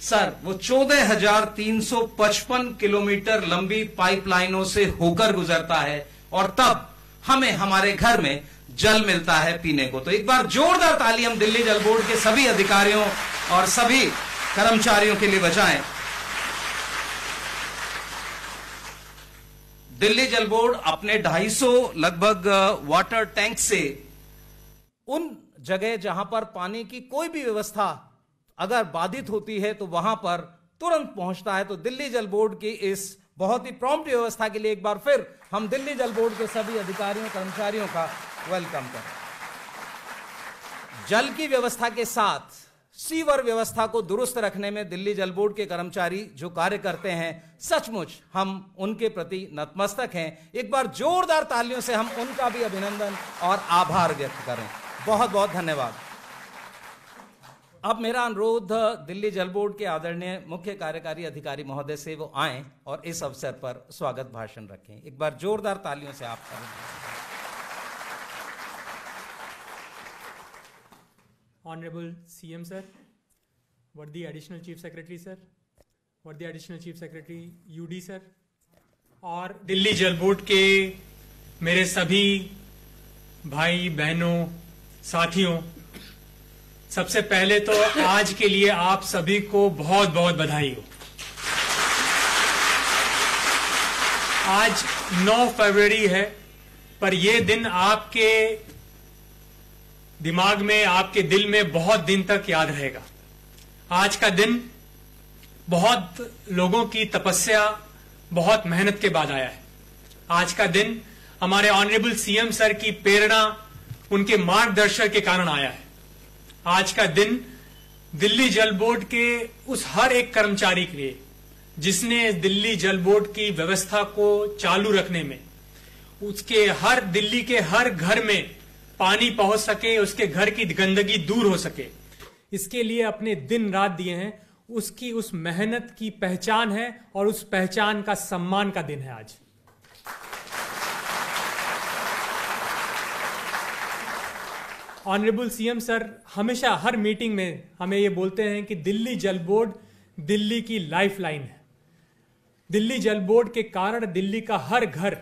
Sir, वो 14,355 kilometre लंबी पाइपलाइनों से होकर गुजरता है और तब हमें हमारे घर में जल मिलता है पीने को। तो एक बार जोरदार ताली हम दिल्ली जल बोर्ड के सभी अधिकारियों और सभी कर्मचारियों के लिए बजाएं। दिल्ली जल बोर्ड अपने 250 लगभग वाटर टैंक से उन जगह जहां पर पानी की कोई भी व्यवस्था अगर बाधित होती है तो वहां पर तुरंत पहुंचता है। तो दिल्ली जल बोर्ड की इस बहुत ही प्रॉम्प्ट व्यवस्था के लिए एक बार फिर हम दिल्ली जल बोर्ड के सभी अधिकारियों कर्मचारियों का वेलकम करें। जल की व्यवस्था के साथ सीवर व्यवस्था को दुरुस्त रखने में दिल्ली जल बोर्ड के कर्मचारी जो कार्य करते हैं, सचमुच हम उनके प्रति नतमस्तक हैं। एक बार जोरदार तालियों से हम उनका भी अभिनंदन और आभार व्यक्त करें। बहुत बहुत धन्यवाद। अब मेरा अनुरोध दिल्ली जल बोर्ड के आदरणीय मुख्य कार्यकारी अधिकारी महोदय से वो आएं और इस अवसर पर स्वागत भाषण रखें। एक बार जोरदार तालियों से आप करें। Honourable CM sir, worthy additional chief secretary sir, worthy additional chief secretary UD sir, और दिल्ली जल बोर्ड के मेरे सभी भाई बहनों साथियों, सबसे पहले तो आज के लिए आप सभी को बहुत बहुत बधाई हो। आज 9 फरवरी है, पर यह दिन आपके दिमाग में, आपके दिल में बहुत दिन तक याद रहेगा। आज का दिन बहुत लोगों की तपस्या, बहुत मेहनत के बाद आया है। आज का दिन हमारे ऑनरेबल सीएम सर की प्रेरणा, उनके मार्गदर्शन के कारण आया है। आज का दिन दिल्ली जल बोर्ड के उस हर एक कर्मचारी के लिए जिसने दिल्ली जल बोर्ड की व्यवस्था को चालू रखने में, उसके हर दिल्ली के हर घर में पानी पहुंच सके, उसके घर की गंदगी दूर हो सके, इसके लिए अपने दिन रात दिए हैं। उसकी उस मेहनत की पहचान है और उस पहचान का सम्मान का दिन है आज। ऑनरेबल सीएम सर हमेशा हर मीटिंग में हमें ये बोलते हैं कि दिल्ली जल बोर्ड दिल्ली की लाइफलाइन है। दिल्ली जल बोर्ड के कारण दिल्ली का हर घर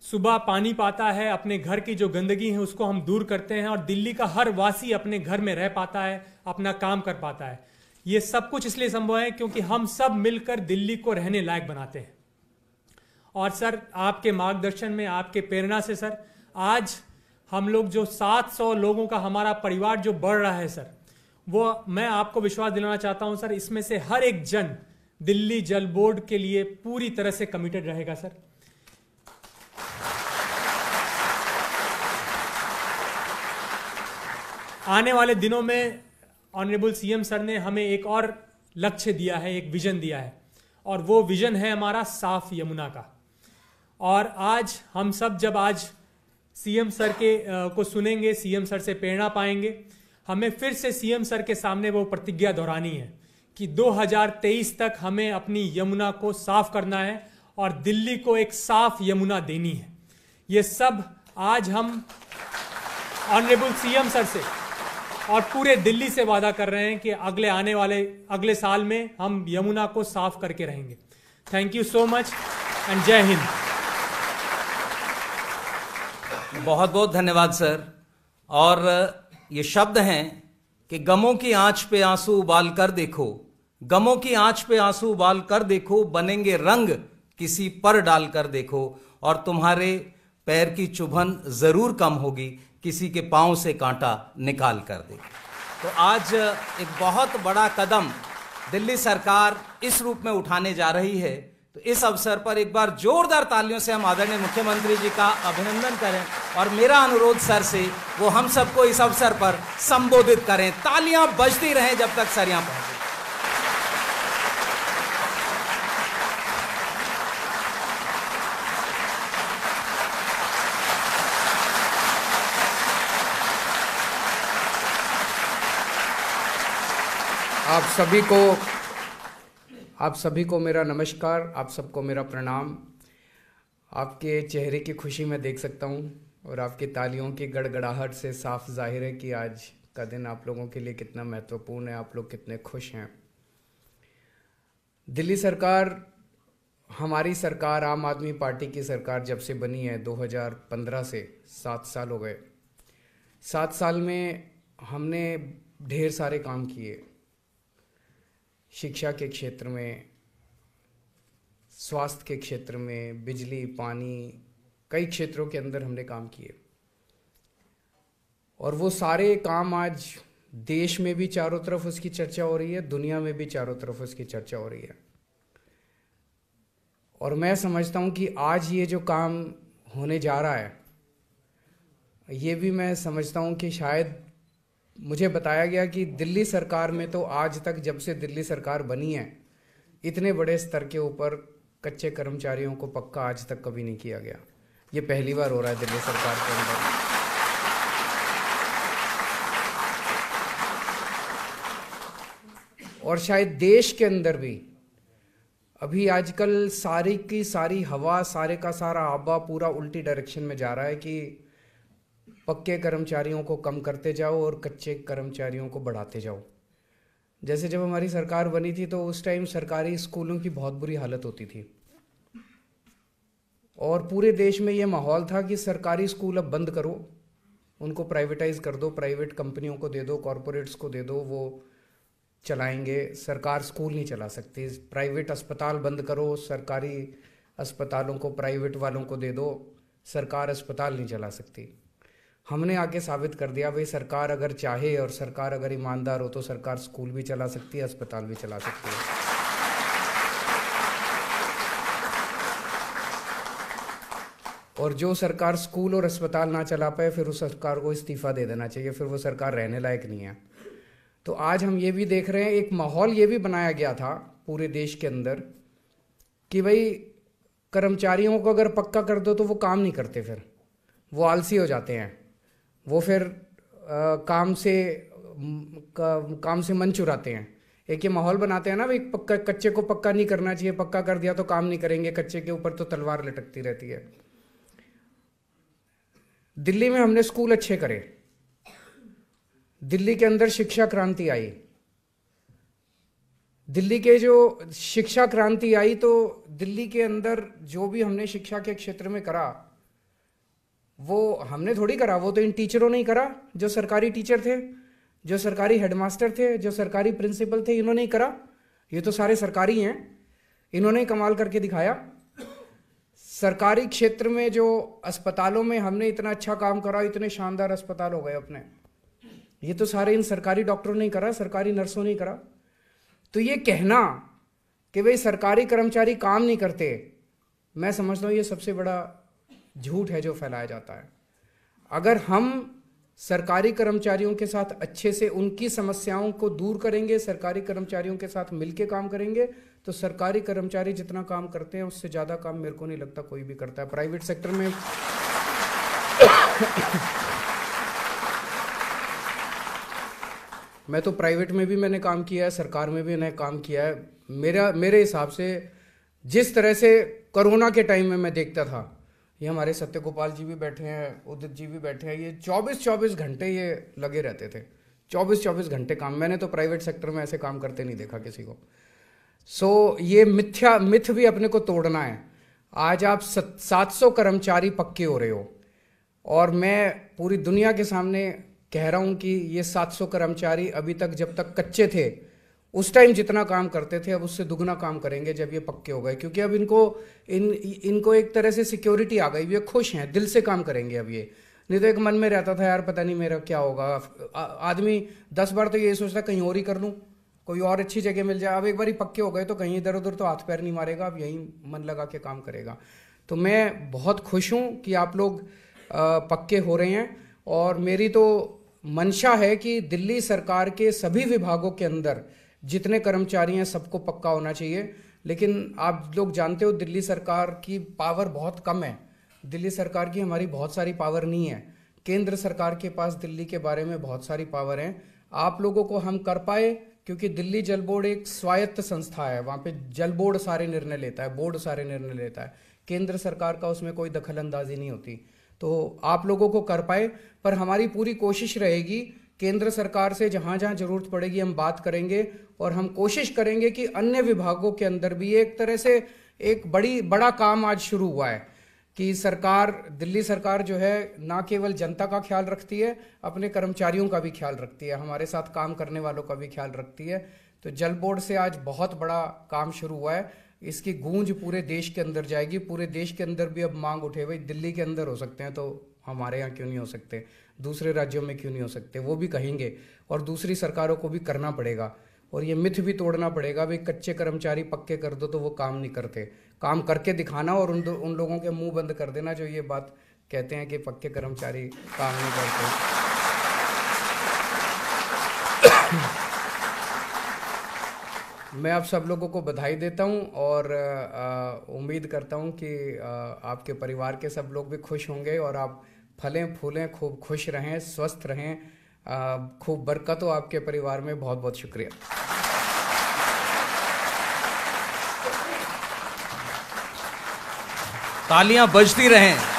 सुबह पानी पाता है, अपने घर की जो गंदगी है उसको हम दूर करते हैं, और दिल्ली का हर वासी अपने घर में रह पाता है, अपना काम कर पाता है। ये सब कुछ इसलिए संभव है क्योंकि हम सब मिलकर दिल्ली को रहने लायक बनाते हैं। और सर, आपके मार्गदर्शन में, आपके प्रेरणा से सर, आज हम लोग जो 700 लोगों का हमारा परिवार जो बढ़ रहा है सर, वो मैं आपको विश्वास दिलाना चाहता हूं सर, इसमें से हर एक जन दिल्ली जल बोर्ड के लिए पूरी तरह से कमिटेड रहेगा सर। आने वाले दिनों में ऑनरेबल सीएम सर ने हमें एक और लक्ष्य दिया है, एक विजन दिया है, और वो विजन है हमारा साफ यमुना का। और आज हम सब जब आज सीएम सर को सुनेंगे, सीएम सर से प्रेरणा पाएंगे, हमें फिर से सीएम सर के सामने वो प्रतिज्ञा दोहरानी है कि 2023 तक हमें अपनी यमुना को साफ करना है और दिल्ली को एक साफ यमुना देनी है। ये सब आज हम ऑनरेबल सीएम सर से और पूरे दिल्ली से वादा कर रहे हैं कि अगले साल में हम यमुना को साफ करके रहेंगे। Thank you so much and जय हिंद। बहुत बहुत धन्यवाद सर। और ये शब्द हैं कि गमों की आंच पे आंसू उबाल कर देखो, गमों की आंच पे आंसू उबाल कर देखो, बनेंगे रंग किसी पर डाल कर देखो, और तुम्हारे पैर की चुभन जरूर कम होगी किसी के पांव से कांटा निकाल कर दे। तो आज एक बहुत बड़ा कदम दिल्ली सरकार इस रूप में उठाने जा रही है। तो इस अवसर पर एक बार जोरदार तालियों से हम आदरणीय मुख्यमंत्री जी का अभिनंदन करें, और मेरा अनुरोध सर से वो हम सबको इस अवसर पर संबोधित करें। तालियां बजती रहें जब तक सर यहां पहुंचे। आप सभी को मेरा नमस्कार, आप सबको मेरा प्रणाम। आपके चेहरे की खुशी मैं देख सकता हूं, और आपकी तालियों की गड़गड़ाहट से साफ जाहिर है कि आज का दिन आप लोगों के लिए कितना महत्वपूर्ण है, आप लोग कितने खुश हैं। दिल्ली सरकार, हमारी सरकार, आम आदमी पार्टी की सरकार जब से बनी है 2015 से 7 साल हो गए। 7 साल में हमने ढेर सारे काम किए, शिक्षा के क्षेत्र में, स्वास्थ्य के क्षेत्र में, बिजली, पानी, कई क्षेत्रों के अंदर हमने काम किए। और वो सारे काम आज देश में भी चारों तरफ उसकी चर्चा हो रही है, दुनिया में भी चारों तरफ उसकी चर्चा हो रही है। और मैं समझता हूँ कि आज ये जो काम होने जा रहा है, ये भी मैं समझता हूँ कि शायद मुझे बताया गया कि दिल्ली सरकार में तो आज तक, जब से दिल्ली सरकार बनी है, इतने बड़े स्तर के ऊपर कच्चे कर्मचारियों को पक्का आज तक कभी नहीं किया गया। ये पहली बार हो रहा है दिल्ली सरकार के अंदर। और शायद देश के अंदर भी अभी आजकल सारी की सारी हवा, सारे का सारा आबा पूरा उल्टी डायरेक्शन में जा रहा है कि पक्के कर्मचारियों को कम करते जाओ और कच्चे कर्मचारियों को बढ़ाते जाओ। जैसे जब हमारी सरकार बनी थी तो उस टाइम सरकारी स्कूलों की बहुत बुरी हालत होती थी और पूरे देश में ये माहौल था कि सरकारी स्कूल अब बंद करो, उनको प्राइवेटाइज कर दो, प्राइवेट कंपनियों को दे दो, कॉरपोरेट्स को दे दो, वो चलाएंगे, सरकार स्कूल नहीं चला सकती। प्राइवेट अस्पताल बंद करो, सरकारी अस्पतालों को प्राइवेट वालों को दे दो, सरकार अस्पताल नहीं चला सकती। हमने आके साबित कर दिया भाई, सरकार अगर चाहे और सरकार अगर ईमानदार हो तो सरकार स्कूल भी चला सकती है, अस्पताल भी चला सकती है। और जो सरकार स्कूल और अस्पताल ना चला पाए, फिर उस सरकार को इस्तीफा दे देना चाहिए, फिर वो सरकार रहने लायक नहीं है। तो आज हम ये भी देख रहे हैं, एक माहौल ये भी बनाया गया था पूरे देश के अंदर कि भाई कर्मचारियों को अगर पक्का कर दो तो वो काम नहीं करते, फिर वो आलसी हो जाते हैं, वो फिर काम से मन चुराते हैं। एक ये माहौल बनाते हैं ना भाई, पक्का, कच्चे को पक्का नहीं करना चाहिए, पक्का कर दिया तो काम नहीं करेंगे, कच्चे के ऊपर तो तलवार लटकती रहती है। दिल्ली में हमने स्कूल अच्छे करे, दिल्ली के अंदर शिक्षा क्रांति आई। दिल्ली के जो शिक्षा क्रांति आई तो दिल्ली के अंदर जो भी हमने शिक्षा के क्षेत्र में करा वो हमने थोड़ी करा, वो तो इन टीचरों ने ही करा, जो सरकारी टीचर थे, जो सरकारी हेडमास्टर थे, जो सरकारी प्रिंसिपल थे, इन्होंने ही करा। ये तो सारे सरकारी हैं, इन्होंने ही कमाल करके दिखाया। सरकारी क्षेत्र में जो अस्पतालों में हमने इतना अच्छा काम करा, इतने शानदार अस्पताल हो गए अपने, ये तो सारे इन सरकारी डॉक्टरों ने करा, सरकारी नर्सों ने करा। तो ये कहना कि भाई सरकारी कर्मचारी काम नहीं करते, मैं समझता हूँ ये सबसे बड़ा झूठ है जो फैलाया जाता है। अगर हम सरकारी कर्मचारियों के साथ अच्छे से उनकी समस्याओं को दूर करेंगे, सरकारी कर्मचारियों के साथ मिलके काम करेंगे, तो सरकारी कर्मचारी जितना काम करते हैं उससे ज़्यादा काम मेरे को नहीं लगता कोई भी करता है प्राइवेट सेक्टर में। मैं तो प्राइवेट में भी मैंने काम किया है, सरकार में भी मैंने काम किया है। मेरे हिसाब से जिस तरह से कोरोना के टाइम में मैं देखता था, ये हमारे सत्य गोपाल जी भी बैठे हैं, उदित जी भी बैठे हैं, ये 24-24 घंटे ये लगे रहते थे, 24-24 घंटे काम। मैंने तो प्राइवेट सेक्टर में ऐसे काम करते नहीं देखा किसी को। सो ये मिथ भी अपने को तोड़ना है। आज आप 700 कर्मचारी पक्के हो रहे हो और मैं पूरी दुनिया के सामने कह रहा हूं कि ये 700 कर्मचारी अभी तक जब तक कच्चे थे उस टाइम जितना काम करते थे अब उससे दुगना काम करेंगे जब ये पक्के हो गए, क्योंकि अब इनको एक तरह से सिक्योरिटी आ गई, ये खुश हैं, दिल से काम करेंगे अब ये। नहीं तो एक मन में रहता था यार पता नहीं मेरा क्या होगा, आदमी 10 बार तो ये सोचता कहीं और ही कर लूँ, कोई और अच्छी जगह मिल जाए। अब एक बार ही पक्के हो गए तो कहीं इधर उधर तो हाथ पैर नहीं मारेगा, अब यहीं मन लगा के काम करेगा। तो मैं बहुत खुश हूँ कि आप लोग पक्के हो रहे हैं और मेरी तो मंशा है कि दिल्ली सरकार के सभी विभागों के अंदर जितने कर्मचारी हैं सबको पक्का होना चाहिए। लेकिन आप लोग जानते हो दिल्ली सरकार की पावर बहुत कम है, दिल्ली सरकार की हमारी बहुत सारी पावर नहीं है। केंद्र सरकार के पास दिल्ली के बारे में बहुत सारी पावर है। आप लोगों को हम कर पाए क्योंकि दिल्ली जल बोर्ड एक स्वायत्त संस्था है, वहाँ पे जल बोर्ड सारे निर्णय लेता है, बोर्ड सारे निर्णय लेता है, केंद्र सरकार का उसमें कोई दखल अंदाजी नहीं होती। तो आप लोगों को कर पाए, पर हमारी पूरी कोशिश रहेगी केंद्र सरकार से जहां जहां जरूरत पड़ेगी हम बात करेंगे और हम कोशिश करेंगे कि अन्य विभागों के अंदर भी एक तरह से एक बड़ा काम आज शुरू हुआ है कि सरकार, दिल्ली सरकार जो है ना केवल जनता का ख्याल रखती है, अपने कर्मचारियों का भी ख्याल रखती है, हमारे साथ काम करने वालों का भी ख्याल रखती है। तो जल बोर्ड से आज बहुत बड़ा काम शुरू हुआ है, इसकी गूंज पूरे देश के अंदर जाएगी। पूरे देश के अंदर भी अब मांग उठे, भाई दिल्ली के अंदर हो सकते हैं तो हमारे यहाँ क्यों नहीं हो सकते, दूसरे राज्यों में क्यों नहीं हो सकते, वो भी कहेंगे और दूसरी सरकारों को भी करना पड़ेगा। और ये मिथ भी तोड़ना पड़ेगा, भाई कच्चे कर्मचारी पक्के कर दो तो वो काम नहीं करते, काम करके दिखाना और उन लोगों के मुंह बंद कर देना जो ये बात कहते हैं कि पक्के कर्मचारी काम नहीं करते। मैं आप सब लोगों को बधाई देता हूं और उम्मीद करता हूं कि आपके परिवार के सब लोग भी खुश होंगे और आप फलें फूलें, खूब खुश रहें, स्वस्थ रहें, खूब बरकत हो आपके परिवार में। बहुत बहुत शुक्रिया। तालियां बजती रहें।